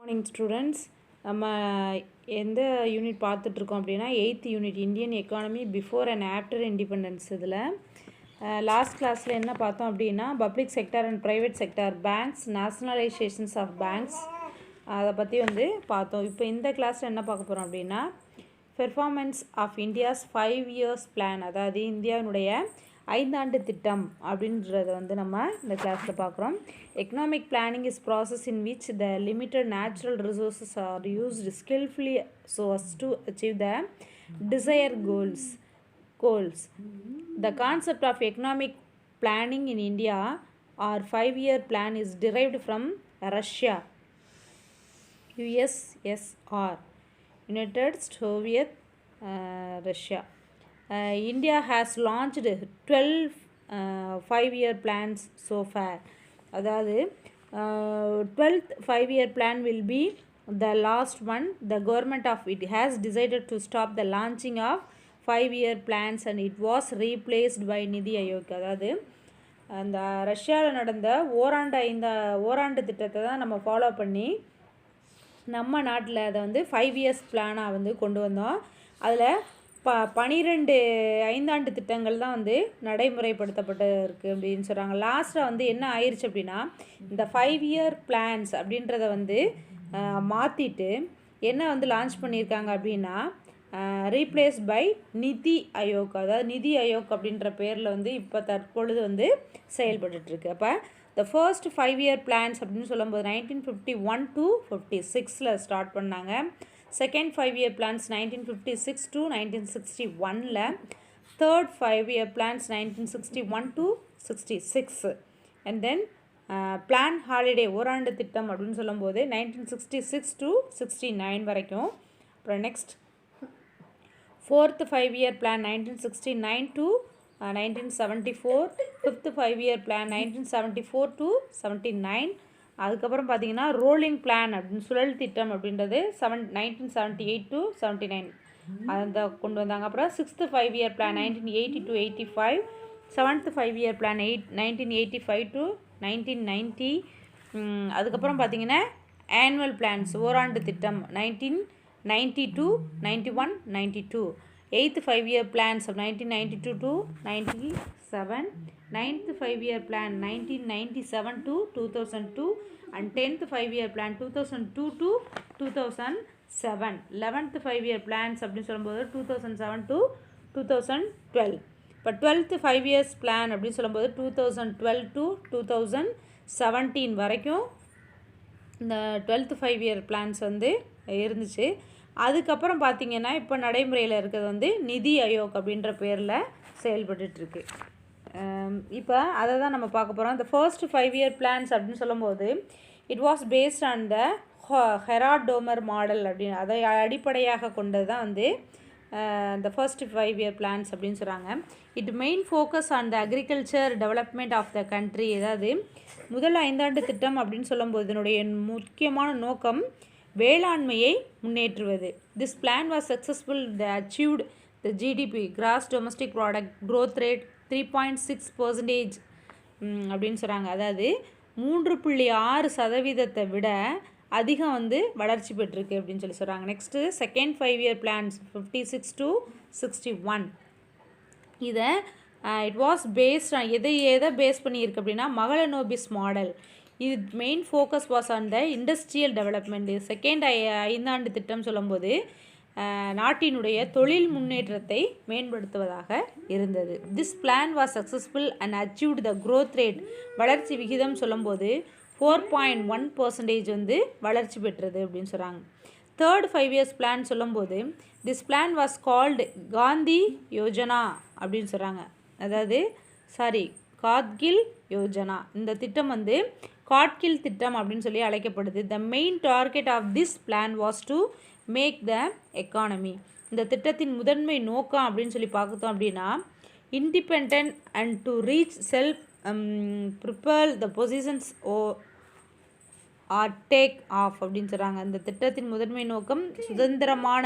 Morning students. நம்ம எந்த unit பார்த்துட்ருக்கோம் அப்படின்னா 8th unit Indian economy before and after independence. இதில் லாஸ்ட் கிளாஸில் என்ன பார்த்தோம் அப்படின்னா public sector and private sector banks, nationalisations of banks, அதை பற்றி பார்த்தோம். இப்போ இந்த கிளாஸில் என்ன பார்க்க போகிறோம் அப்படின்னா performance of India's 5 years plan, அதாவது இந்தியாவினுடைய 5 ஆண்டு திட்டம் அப்படின்றத நம்ம இந்த கிளாஸில் பார்க்குறோம். Economic planning is process in which the limited natural resources are used skilfully so as to achieve the desired goals. The concept of economic planning in India or 5-year plan is derived from Russia, USSR, United Soviet Russia. India has launched 12 5-year plans so far. அதாவது 12th 5-year plan will be the last one. The government of it has decided to stop the launching of 5-year plans and it was replaced by Nidhi Aayog. அதாவது அந்த ரஷ்யாவில் நடந்த ஓராண்டு திட்டத்தை தான் நம்ம follow பண்ணி நம்ம நாட்டில் அதை 5 years பிளானாக கொண்டு வந்தோம். அதில் 12 5ஆண்டு திட்டங்கள் தான் நடைமுறைப்படுத்தப்பட்டு இருக்குது அப்படின்னு சொல்கிறாங்க. லாஸ்ட்டாக என்ன ஆயிடுச்சு அப்படின்னா இந்த 5-year பிளான்ஸ் அப்படின்றத மாற்றிட்டு என்ன லான்ச் பண்ணியிருக்காங்க அப்படின்னா ரீப்ளேஸ் பை நிதி ஆயோக். அதாவது நிதி ஆயோக் அப்படின்ற பேரில் இப்போ தற்பொழுது செயல்பட்டுருக்கு. அப்போ த ஃபர்ஸ்ட் 5-year பிளான்ஸ் அப்படின்னு சொல்லும்போது 1951 to 56 ஸ்டார்ட் பண்ணாங்க. Second 5-year plans 1956 to 1961, third 5-year plans 1961 to 66, and then plan holiday ஓராண்டு திட்டம் அப்படின்னு சொல்லும்போது 1966 to 69 வரைக்கும். அப்புறம் next fourth 5-year plan 1969 to 1974, fifth 5-year plan 1974 to 79. அதுக்கப்புறம் பார்த்தீங்கன்னா ரோலிங் பிளான் அப்படின்னு சுழல் திட்டம் அப்படின்றது 1978 to 79 அதை கொண்டு வந்தாங்க. அப்புறம் sixth 5-year plan 1980 to 85, seventh 5-year plan 1985 to 1990. அதுக்கப்புறம் பார்த்தீங்கன்னா ஆனுவல் பிளான்ஸ் ஓராண்டு திட்டம் 1990 to 91, 92. Eighth 5-year plans of 1992 to 97, ninth 5-year plan 1997 to 2002, and 10th 5-year plan 2002 to 2007. 11th 5-year plans அப்படின்னு சொல்லும்போது 2007 to 2012. இப்போ 12th 5 years plan அப்படின்னு சொல்லும்போது 2012 to 2017 வரைக்கும் இந்த 12th 5-year plans இருந்துச்சு. அதுக்கப்புறம் பார்த்திங்கன்னா இப்போ நடைமுறையில் இருக்கிறது நிதி ஆயோக் அப்படின்ற பேரில் செயல்பட்டுருக்கு. இப்போ அதை தான் நம்ம பார்க்க போகிறோம். இந்த ஃபர்ஸ்ட் 5-year plans அப்படின்னு சொல்லும்போது it was based on the Harrod Domar model அப்படின்னு அதை அடிப்படையாக கொண்டது தான் இந்த ஃபர்ஸ்ட் 5-year plans அப்படின்னு சொல்கிறாங்க. It main focus on the agriculture development of the country. அதாவது முதல் 5ஆண்டு திட்டம் அப்படின்னு சொல்லும்போது இதனுடைய முக்கியமான நோக்கம் வேளாண்மையை முன்னேற்றுவது. This plan was successful. The achieved the GDP gross domestic product growth rate 3.6% அப்படின்னு சொல்கிறாங்க. அதாவது 3.6% விட அதிகம் வளர்ச்சி பெற்றிருக்கு அப்படின்னு சொல்கிறாங்க. Next second 5-year plans 56 to 61. இதை இட் வாஸ் பேஸ்ட் எதை பேஸ் பண்ணியிருக்கு அப்படின்னா மகளனோபிஸ் மாடல். இது main focus was on the industrial development. செகண்ட் 5ஆண்டு திட்டம் சொல்லும்போது நாட்டினுடைய தொழில் முன்னேற்றத்தை மேம்படுத்துவதாக இருந்தது. This plan was successful and achieved the growth rate. வளர்ச்சி விகிதம் சொல்லும்போது 4.1% வளர்ச்சி பெற்றது அப்படின்னு சொல்கிறாங்க. தேர்ட் 5 years பிளான் சொல்லும்போது this plan was called Gandhi Yojana அப்படின்னு சொல்கிறாங்க. அதாவது காட்கில் யோஜனா. இந்த திட்டம் காட்கில் திட்டம் அப்படின்னு சொல்லி அழைக்கப்படுது. The main target of this plan was to make the economy. இந்த திட்டத்தின் முதன்மை நோக்கம் அப்படின்னு சொல்லி பார்த்தோம் அப்படின்னா independent and to reach self prepare the positions or take off அப்படின்னு சொல்கிறாங்க. இந்த திட்டத்தின் முதன்மை நோக்கம் சுதந்திரமான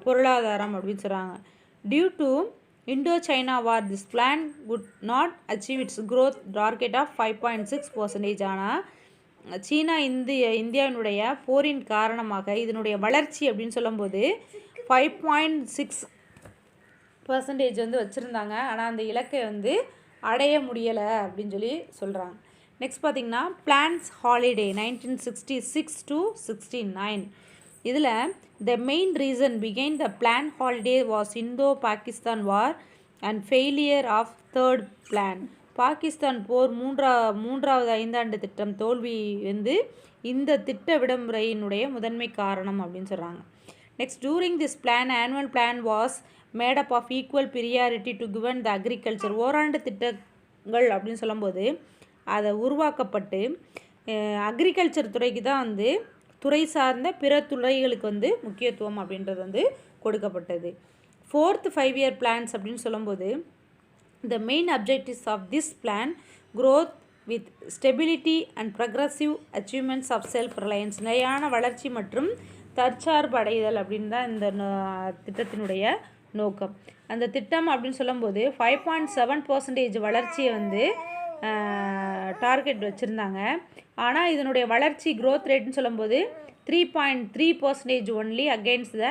பொருளாதாரம் அப்படின்னு சொல்கிறாங்க. Due to Indo-China war, this plan would not achieve its growth target of 5.6%. ஆனால் சீனா இந்தியாவினுடைய போரின் காரணமாக இதனுடைய வளர்ச்சி அப்படின்னு சொல்லும்போது 5.6% வந்து வச்சுருந்தாங்க. ஆனால் அந்த இலக்கை வந்து அடைய முடியலை அப்படின்னு சொல்லி சொல்கிறாங்க. நெக்ஸ்ட் பார்த்திங்கன்னா பிளான்ஸ் ஹாலிடே 1966 to 69. இதில் த மெயின் ரீசன் பிகைன் the plan holiday was Indo Pakistan war and failure of third plan. Pakistan போர் மூன்றாவது ஐந்தாண்டு திட்டம் தோல்வி வந்து இந்த திட்ட விடுமுறையினுடைய முதன்மை காரணம் அப்படின்னு சொல்கிறாங்க. Next during this plan annual plan was made up of equal priority to given the agriculture. ஓராண்டு திட்டங்கள் அப்படின்னு சொல்லும்போது அதை உருவாக்கப்பட்டு அக்ரிகல்ச்சர் துறைக்கு தான் வந்து துறை சார்ந்த பிற துறைகளுக்கு வந்து முக்கியத்துவம் அப்படின்றது வந்து கொடுக்கப்பட்டது. 4th 5-year plans அப்படின்னு சொல்லும்போது the main objectives of this plan growth with stability and progressive achievements of self-reliance. நிலையான வளர்ச்சி மற்றும் தற்சார்பு அடைதல் அப்படின்னு தான் இந்த திட்டத்தினுடைய நோக்கம். அந்த திட்டம் அப்படின்னு சொல்லும்போது 5.7% வளர்ச்சியை வந்து டார்கெட் வச்சுருந்தாங்க. ஆனால் இதனுடைய வளர்ச்சி க்ரோத் ரேட்னு சொல்லும்போது 3.3% only against the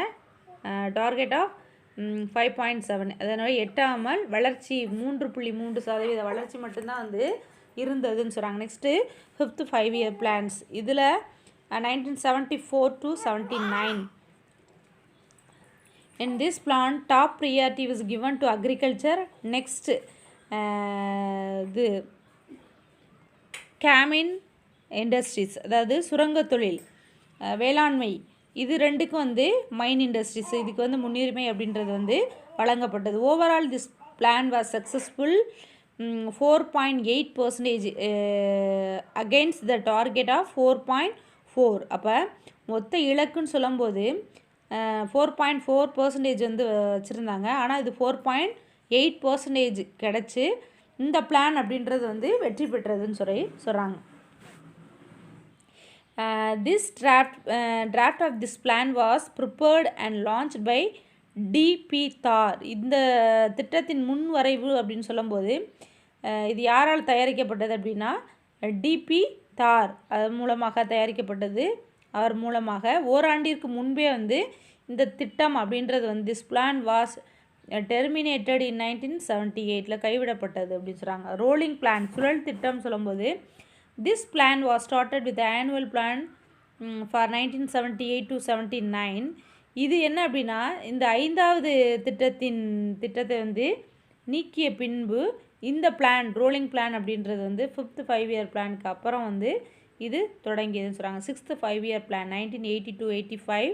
target of 5.7. அதனால் எட்டாமல் வளர்ச்சி 3.3% வளர்ச்சி மட்டும்தான் வந்து இருந்ததுன்னு சொல்கிறாங்க. நெக்ஸ்ட்டு 5th 5-year plans இதில் 1974 to 79. In this plan top priority was given to agriculture. Next இது கேமின் இண்டஸ்ட்ரீஸ் அதாவது சுரங்க தொழில், வேளாண்மை, இது ரெண்டுக்கும் வந்து மைன் இண்டஸ்ட்ரீஸ் இதுக்கு வந்து முன்னுரிமை அப்படின்றது வந்து வழங்கப்பட்டது. Overall this plan was successful 4.8% against the target of 4.4. அப்போ மொத்த இலக்குன்னு சொல்லும்போது 4.4% வந்து வச்சுருந்தாங்க. ஆனால் இது 4.8% கிடச்சி இந்த பிளான் அப்படின்றது வந்து வெற்றி பெற்றதுன்னு சொல்கிறாங்க. This draft of this plan was prepared and launched by D.P. Thar. இந்த திட்டத்தின் முன்வரைவு அப்படின்னு சொல்லும்போது இது யாரால் தயாரிக்கப்பட்டது அப்படின்னா D.P. Thar அது மூலமாக தயாரிக்கப்பட்டது. அவர் மூலமாக ஓராண்டிற்கு முன்பே வந்து இந்த திட்டம் அப்படின்றது வந்து this plan was terminated in 1978 கைவிடப்பட்டது அப்படின்னு சொல்கிறாங்க. ரோலிங் பிளான் சுழல் திட்டம் சொல்லும்போது this plan was started with the annual plan for 1978 to 79. இது என்ன அப்படின்னா இந்த 5வது திட்டத்தை வந்து நீக்கிய பின்பு இந்த பிளான் ரோலிங் பிளான் அப்படின்றது வந்து 5th 5-year பிளானுக்கு அப்புறம் வந்து இது தொடங்கியதுன்னு சொல்கிறாங்க. 6th 5-year plan 1980 to 85.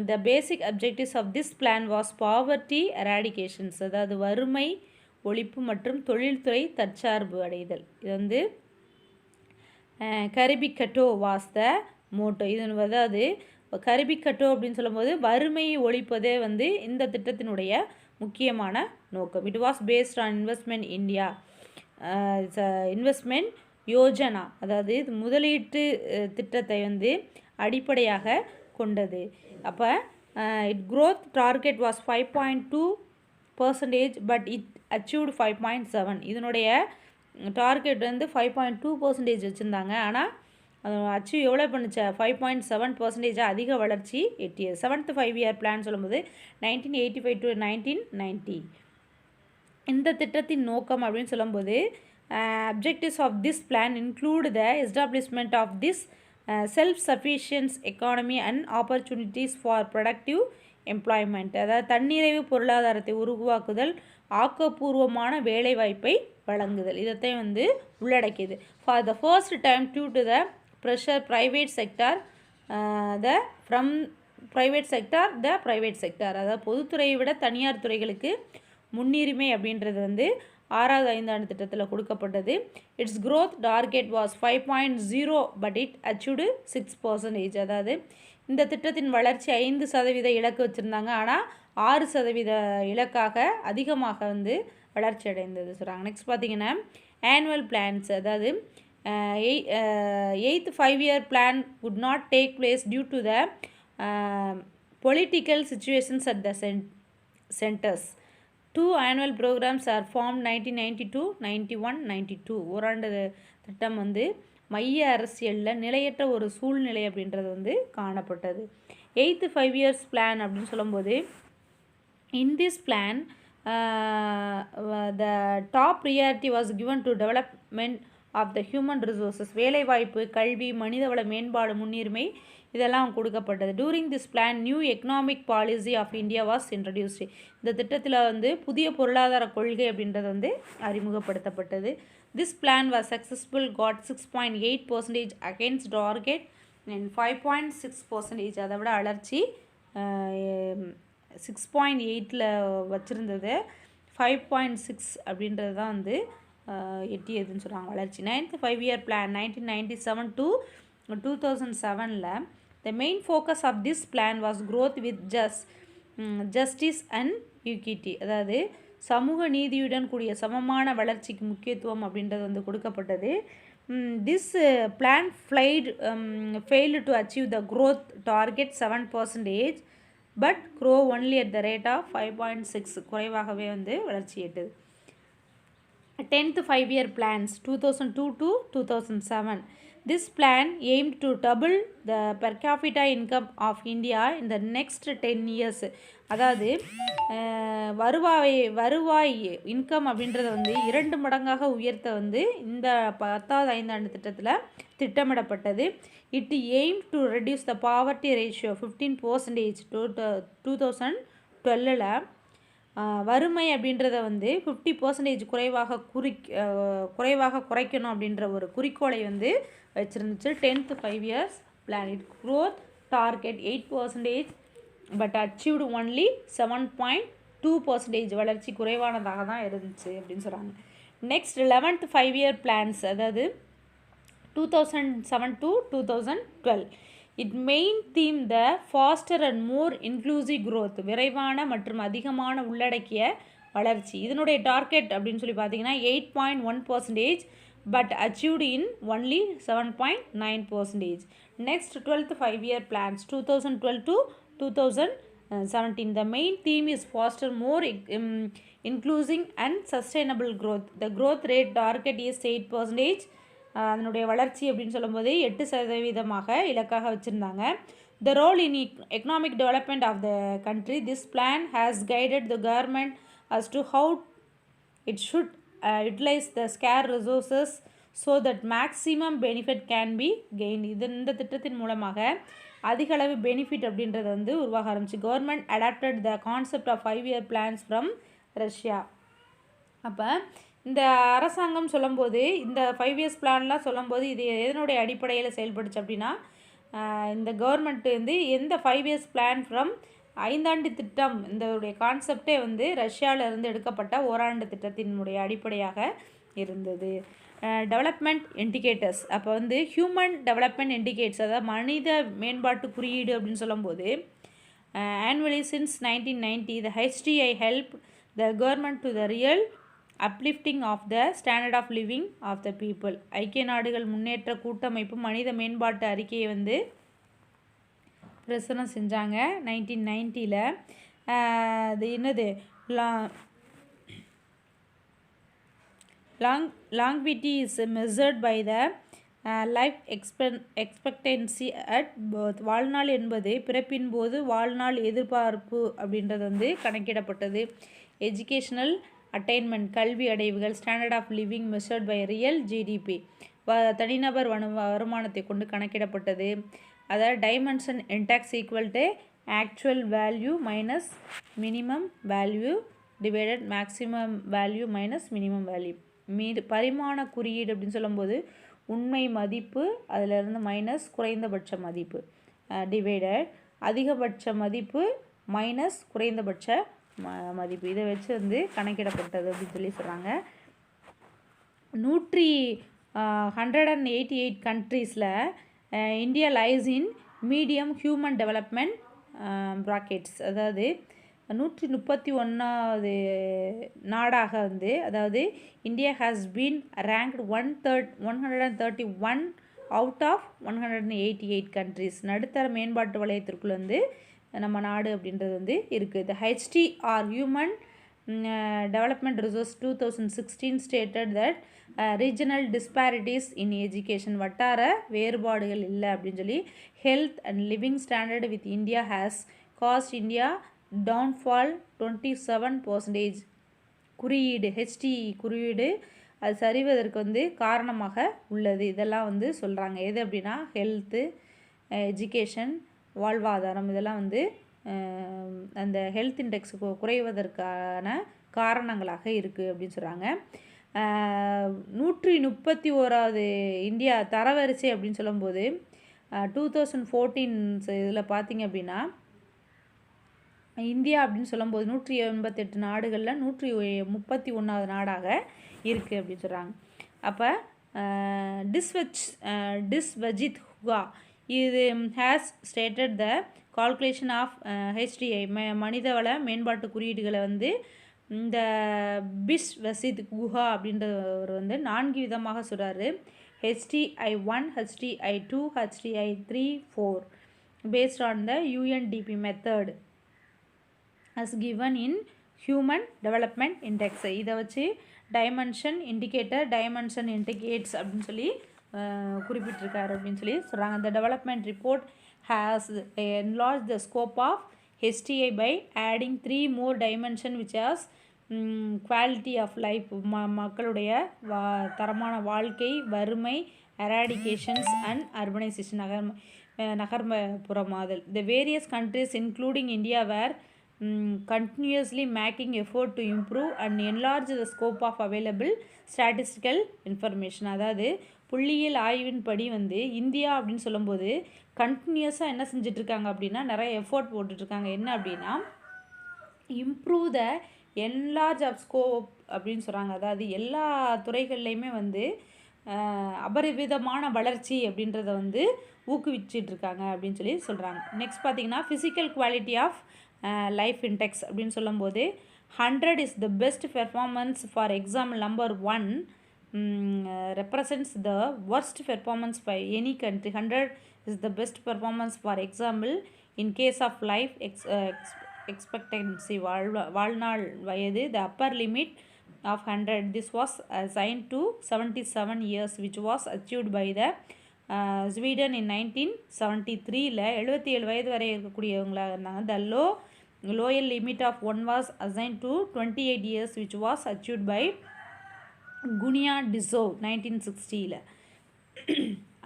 The basic objectives of this plan was poverty eradications அதாவது வறுமை ஒழிப்பு மற்றும் தொழில்துறை தற்சார்பு அடைதல். இது வந்து கரிபிகட்டோ வாஸ் த மோட்டோ. இது அதாவது கரிபிகட்டோ அப்படின்னு சொல்லும்போது வறுமையை ஒழிப்பதே வந்து இந்த திட்டத்தினுடைய முக்கியமான நோக்கம். It was based on investment India investment Yojana அதாவது இது முதலீட்டு திட்டத்தை வந்து அடிப்படையாக கொண்டது. அப்போ it growth target was 5.2% but it achieved 5.7. இதனுடைய டார்கெட் வந்து 5.2% வச்சுருந்தாங்க. ஆனால் அது அச்சீவ் எவ்வளோ பண்ணுச்சு 5.7% அதிக வளர்ச்சி எட்டியது. 7th 5-year பிளான் சொல்லும்போது 1985 to 1990. இந்த திட்டத்தின் நோக்கம் அப்படின்னு சொல்லும்போது objectives of this plan include the establishment of this self-sufficient economy and opportunities for productive employment. அதாவது தன்னிறைவு பொருளாதாரத்தை உருவாக்குதல், ஆக்கப்பூர்வமான வேலைவாய்ப்பை வழங்குதல், இதைத்தான் வந்து உள்ளடக்கியது. For the first time due to the pressure private sector private sector அதாவது பொதுத்துறையை விட தனியார் துறைகளுக்கு முன்னுரிமை அப்படின்றது வந்து 6வது ஐந்தாண்டு திட்டத்தில் கொடுக்கப்பட்டது. It's growth target was 5.0 but it achieved 6%. அதாவது இந்த திட்டத்தின் வளர்ச்சி 5% இலக்கு வச்சுருந்தாங்க. ஆனால் 6% இலக்காக அதிகமாக வந்து வளர்ச்சி அடைந்தது சொல்கிறாங்க. நெக்ஸ்ட் பார்த்திங்கன்னா ஆனுவல் பிளான்ஸ் அதாவது 8th 5-year plan would not take place due to the political situations at the centers. 2 annual programs are formed 1992, 91, 92. ஓராண்டு திட்டம் வந்து மைய அரசியலில் நிலையற்ற ஒரு சூழ்நிலை அப்படின்றது வந்து காணப்பட்டது. 8th 5 years plan அப்படின்னு சொல்லும்போது, in this plan the top priority was given to development of the human resources. வேலைவாய்ப்பு, கல்வி, மனிதவள மேம்பாடு முன்னுரிமை இதெல்லாம் கொடுக்கப்பட்டது. During this plan new economic policy of India was introduced. இந்த திட்டத்தில் வந்து புதிய பொருளாதார கொள்கை அப்படின்றது வந்து அறிமுகப்படுத்தப்பட்டது. This plan was successful, got 6.8% against target and 5.6%. அதை விட அலர்ச்சி 6.8 வச்சுருந்தது 5.6 அப்படின்றது தான் வந்து எட்டியதுன்னு சொல்கிறாங்க வளர்ச்சி. 9th 5 year plan 1997 to 2007. The main focus of this plan was growth with justice and equity. அதாவது சமூக நீதியுடன் கூடிய சமமான வளர்ச்சிக்கு முக்கியத்துவம் அப்படின்றது வந்து கொடுக்கப்பட்டது. This plan failed to achieve the growth target 7%, but grow only at the rate of 5.6, குறைவாகவே வந்து வளர்ச்சி எட்டுது. 10th 5 year plans 2002 to 2007. This plan aimed to double the per capita income of India in the next 10 years. அதாவது வருவாய் income அப்படின்றத வந்து 2 மடங்காக உயர்த்த வந்து இந்த 10வது ஐந்தாண்டு திட்டத்தில் திட்டமிடப்பட்டது. It aim to reduce the poverty ratio 15% 2012. வறுமை அப்படின்றத வந்து 50% குறைவாக குறைக்கணும் அப்படின்ற ஒரு குறிக்கோளை வந்து வச்சுருந்துச்சு. 10th 5 years plan. It growth target 8%, but achieved only 7.2%. வளர்ச்சி குறைவானதாக தான் இருந்துச்சு அப்படின்னு சொல்கிறாங்க. நெக்ஸ்ட் 11th 5 year plans, அதாவது 2007 to 2012. It main theme the pastor and more inclusive growth. விரைவான மற்றும் அதிகமான உள்ளடக்கிய வளர்ச்சி. இதனுடைய டார்கெட் அப்படின்னு சொல்லி பார்த்தீங்கன்னா 8.1%, but achieved in only 7.9%. Next 12th 5 year plans 2012 to 2017. The main theme is foster more inclusive and sustainable growth. The growth rate target is 8%. அதனுடைய வளர்ச்சி அப்படின்னு சொல்லும்போது 8% இலக்காக வச்சுருந்தாங்க. The role in economic development of the country. This plan has guided the government as to how it should utilize the scarce resources so that maximum benefit can be gained. இந்த திட்டத்தின் மூலமாக அதிக அளவு பெனிஃபிட் அப்படின்றது வந்து உருவாக ஆரம்பிச்சு. Government adopted the concept of 5 year plans from Russia. அப்போ இந்த அரசாங்கம் சொல்லும்போது இந்த 5 years பிளான்லாம் சொல்லும்போது இது எதனுடைய அடிப்படையில் செயல்படுச்சு அப்படின்னா, இந்த கவர்மெண்ட் வந்து எந்த 5 years பிளான் ஃப்ரம் ஐந்தாண்டு திட்டம் இந்த கான்செப்டே வந்து ரஷ்யாவிலிருந்து எடுக்கப்பட்ட ஓராண்டு திட்டத்தினுடைய அடிப்படையாக இருந்தது. டெவலப்மெண்ட் இண்டிகேட்டர்ஸ், அப்போ வந்து ஹியூமன் டெவலப்மெண்ட் இண்டிகேட்டர்ஸ், அதாவது மனித மேம்பாட்டு குறியீடு அப்படின்னு சொல்லும்போது annually since 1990 the HDI help the government to the real uplifting of the standard of living of the people. ஐக்கிய நாடுகள் முன்னேற்ற கூட்டமைப்பு மனித மேம்பாட்டு அறிக்கையை வந்து பிரசுரம் செஞ்சாங்க 1990. அது என்னது longevity is measured by the life expectancy at birth. வாழ்நாள் என்பது பிறப்பின் போது வாழ்நாள் எதிர்பார்ப்பு அப்படின்றது வந்து கணக்கிடப்பட்டது. எஜுகேஷனல் அட்டைன்மெண்ட், கல்வி அடைவுகள், standard of living measured by real GDP, தனிநபர் வருமானத்தை கொண்டு கணக்கிடப்பட்டது. அதாவது dimension index equal to actual value minus minimum value divided maximum value minus minimum value. பரிமாண குறியீடு அப்படின்னு சொல்லும்போது உண்மை மதிப்பு அதிலிருந்து மைனஸ் குறைந்தபட்ச மதிப்பு டிவைடட் அதிகபட்ச மதிப்பு மைனஸ் குறைந்தபட்ச மதிப்பு. இதை வச்சு வந்து கணக்கிடப்பட்டது அப்படின்னு சொல்லி சொல்கிறாங்க. 188 கண்ட்ரீஸில் India lies in medium human development brackets, அதாவது 131வது நாடாக வந்து, அதாவது India has been ranked 131 out of 188 countries. நடுத்தர மேம்பாட்டு வலயத்திற்குள்ள வந்து நம்ம நாடு அப்படின்றது வந்து இருக்குது. The HDR human development resource 2016 stated that regional disparities in education, வட்டார வேறுபாடுகள் இல்லை அப்படின்னு சொல்லி. Health and living standard with India has cost India downfall 27%. குறியீடு HDE குறியீடு அது சரிவதற்கு வந்து காரணமாக உள்ளது. இதெல்லாம் வந்து சொல்கிறாங்க. எது அப்படின்னா ஹெல்த்து, எஜுகேஷன், வாழ்வாதாரம், இதெல்லாம் வந்து அந்த ஹெல்த் இண்டெக்ஸ் குறைவதற்கான காரணங்களாக இருக்குது அப்படின்னு சொல்கிறாங்க. 131வது இந்தியா தரவரிசை அப்படின்னு சொல்லும்போது 2014 இதில் பார்த்திங்க அப்படின்னா இந்தியா அப்படின்னு சொல்லும்போது 188 நாடுகளில் 131வது நாடாக இருக்குது அப்படின்னு சொல்கிறாங்க. அப்போ டிஸ்வஜித் ஹுகா இது has stated the calculation of HDI மனிதவள மேம்பாட்டு குறியீடுகளை வந்து இந்த பிஸ்வசித் குஹா அப்படின்றவர் வந்து 4 விதமாக சொல்கிறாரு. HDI1, HDI2, HDI3, 4 based on the UNDP method as given in Human Development Index. இதை வச்சு டைமென்ஷன் இண்டிகேட்டர், டைமென்ஷன் இண்டிகேட்ஸ் அப்படின்னு சொல்லி குறிப்பிட்டிருக்காரு அப்படின்னு சொல்லி சொல்கிறாங்க. The development report has enlarged the scope of HDI by adding 3 more dimension which has quality of life, மக்களுடைய தரமான வாழ்க்கை, வறுமை, எராடிகேஷன்ஸ் அண்ட் அர்பனைசேஷன், நகர்ப்புறமாதல். The various countries including India were continuously making effort to improve and enlarge the scope of available statistical information. அதாவது புள்ளியியல் ஆய்வின்படி வந்து India அப்படின்னு சொல்லும்போது கண்டினியூஸாக என்ன செஞ்சிட்ருக்காங்க அப்படின்னா நிறைய எஃபோர்ட் போட்டுட்ருக்காங்க. என்ன அப்படின்னா improve the enlarge of scope அப்படின்னு சொல்கிறாங்க. அதாவது எல்லா துறைகள்லையுமே வந்து அபரிவிதமான வளர்ச்சி அப்படின்றத வந்து ஊக்குவிச்சிட்ருக்காங்க அப்படின்னு சொல்லி சொல்கிறாங்க. நெக்ஸ்ட் பார்த்திங்கன்னா physical quality of life index அப்படின்னு சொல்லும்போது 100 is the best performance. For example, number 1 represents the worst performance by any country. 100 is the best performance. For example, in case of life expectancy, வாழ்நாள் வயது, the upper limit of 100, this was assigned to 77 years which was achieved by the Sweden in 1973. 77 வயது வரை இருக்கக்கூடியவங்களாக இருந்தாங்க. The lower limit of 1 was assigned to 28 years which was achieved by Guinea-Bissau 1960.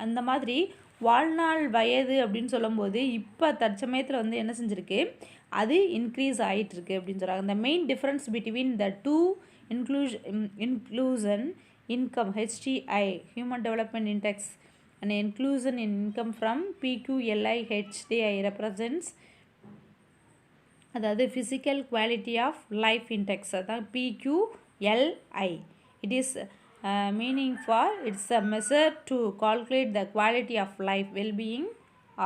அந்த மாதிரி வாழ்நாள் வயது அப்படின்னு சொல்லும்போது இப்போ தற்சமயத்தில் வந்து என்ன செஞ்சுருக்கு, அது இன்க்ரீஸ் ஆகிட்டுருக்கு அப்படின்னு சொல்கிறாங்க. The main difference between the two inclusion income HDI Human Development Index and inclusion in income from PQLI HDI represents அதாவது physical quality of life index, அதான் PQLI. It is meaning for it's a measure to calculate the quality of life well-being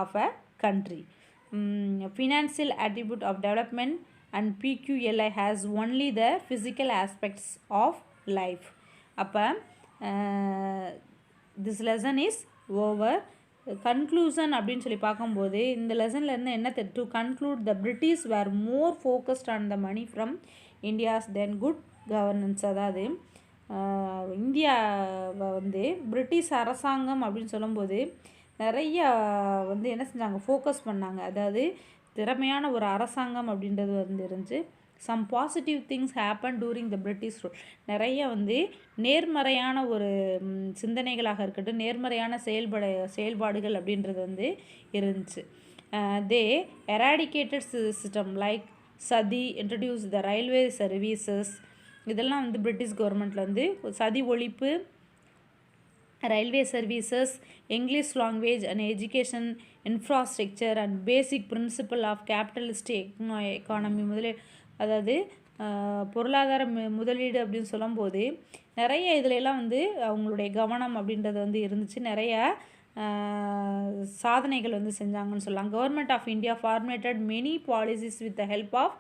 of a country. Financial attribute of development and PQLI has only the physical aspects of life. அப்போ this lesson is over. கன்க்ளூசன் அப்படின்னு சொல்லி பார்க்கும்போது இந்த லெசன்லேருந்து என்ன to conclude the British were more focused on the money from India's then good governance. அதாவது இந்தியாவை வந்து பிரிட்டிஷ் அரசாங்கம் அப்படின்னு சொல்லும்போது நிறைய வந்து என்ன செஞ்சாங்க, ஃபோக்கஸ் பண்ணாங்க. அதாவது திறமையான ஒரு அரசாங்கம் அப்படின்றது வந்து இருந்துச்சு. Some positive things happen during the British rule. நிறைய வந்து நேர்மறையான ஒரு சிந்தனைகளாக இருக்கட்டும், நேர்மறையான செயல்பாடுகள் அப்படின்றது வந்து இருந்துச்சு. They eradicated system like sati, introduce the railway services. இதெல்லாம் வந்து பிரிட்டிஷ் கவர்மெண்ட்டில் வந்து சதி ஒழிப்பு, railway services, English language and education, infrastructure and basic principle of capitalist economy அதாவது பொருளாதார முதலீடு அப்படின்னு சொல்லும்போது நிறைய இதிலெல்லாம் வந்து அவங்களுடைய கவனம் அப்படின்றது வந்து இருந்துச்சு. நிறைய சாதனைகள் வந்து செஞ்சாங்கன்னு சொல்லலாம். Government of India formatted many policies with the help of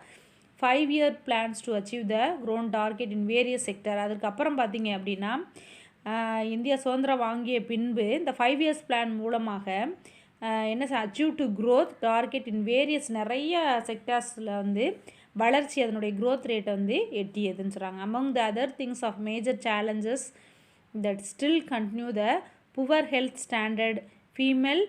5-year plans to achieve the grown target in various sector. அதுக்கப்புறம் பார்த்தீங்க அப்படின்னா இந்தியா சுதந்திரம் வாங்கிய பின்பு இந்த 5 years plan மூலமாக என்ன achieve to growth target in various நிறைய செக்டார்ஸில் வந்து வளர்ச்சி, அதனுடைய க்ரோத் ரேட்டை வந்து எட்டியதுன்னு சொல்கிறாங்க. Among the other things of major challenges that still continue the poor health standard, female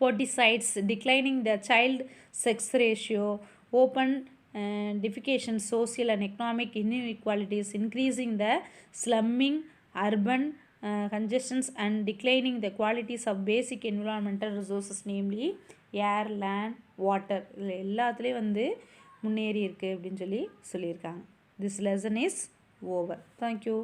pesticides, declining the child sex ratio, open defecation, social and economic inequalities, increasing the slumming, urban congestions, and declining the qualities of basic environmental resources, namely air, land, water. இதில் எல்லாத்துலேயும் வந்து முன்னேறி இருக்குது அப்படின்னு சொல்லியிருக்காங்க. This lesson is over. Thank you.